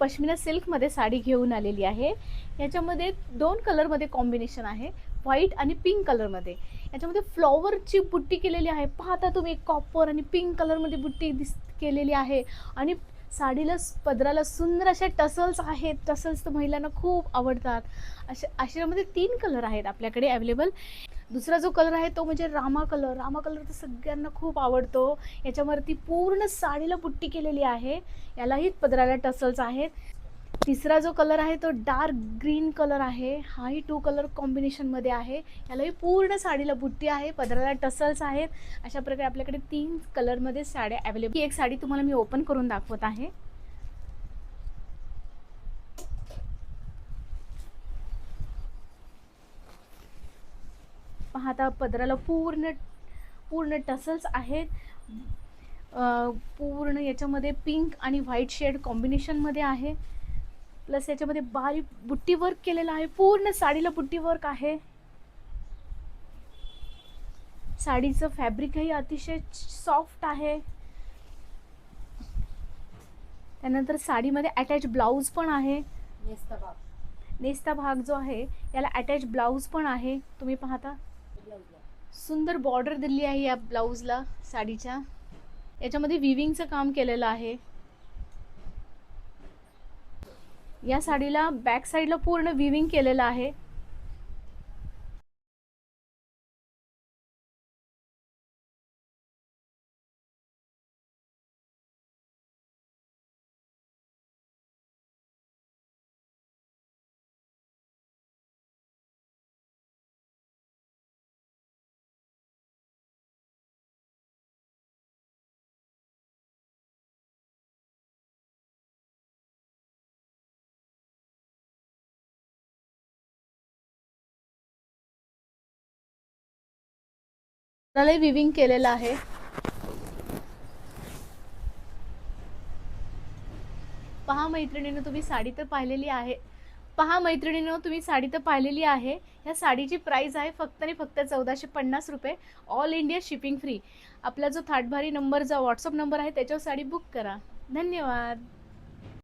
पश्मिना सिल्कमध्ये साडी घेऊन आलेली आहे। याच्यामध्ये 2 कलरमध्ये कॉम्बिनेशन आहे, व्हाईट आणि पिंक कलरमध्ये। याच्यामध्ये फ्लॉवरची बुट्टी केलेली आहे, पाहता तुम्ही, कॉपर आणि पिंक कलरमध्ये बुट्टी केलेली आहे। आणि साडीला पदराला सुंदर अशा टसल्स आहेत। टसल्स तर महिलांना खूप आवडतात। अशामध्ये 3 कलर आहेत आपल्याकडे अवेलेबल। दुसरा जो कलर आहे तो म्हणजे रामा कलर। रामा कलर तर सगळ्यांना खूप आवडतो। याच्यावरती पूर्ण साडीला बुट्टी केलेली आहे, यालाही पदराला टसल्स आहेत। तिसरा जो कलर आहे तो डार्क ग्रीन कलर आहे, हाही 2 कलर कॉम्बिनेशनमध्ये आहे। यालाही पूर्ण साडीला बुट्टी आहे, पदराला टसल्स आहेत। अशा प्रकारे आपल्याकडे 3 कलरमध्ये साड्या अवेलेबल। ही एक साडी तुम्हाला मी ओपन करून दाखवत आहे। पाहता पदराला पूर्ण टसल्स आहेत। पूर्ण याच्यामध्ये पिंक आणि व्हाईट शेड कॉम्बिनेशनमध्ये आहे। प्लस याच्यामध्ये बारीक बुट्टी वर्क केलेला आहे, पूर्ण साडीला बुट्टी वर्क आहे। साडीचं फॅब्रिकही अतिशय सॉफ्ट आहे। त्यानंतर साडीमध्ये अटॅच ब्लाउज पण आहे। नेस्ता भाग जो आहे याला अटॅच ब्लाउज पण आहे। तुम्ही पाहता सुंदर बॉर्डर दिली आहे या ब्लाउजला साडीच्या। याच्यामध्ये विविंगचं काम केलेलं आहे। या साडीला बॅक साईडला पूर्ण विविंग केलेलं आहे। त्याला विविंग केलेलं आहे। पहा मैत्रिणींनो, तुम्ही साडी तर पाहिलेली आहे। पहा मैत्रिणींनो, तुम्ही साडी तर पाहिलेली आहे। ह्या साडीची प्राइस आहे फक्त आणि फक्त 1450 रुपये। All India shipping free. आपला जो थाटभारी नंबर, जो व्हॉट्सअप नंबर आहे त्याच्यावर साडी बुक करा। धन्यवाद।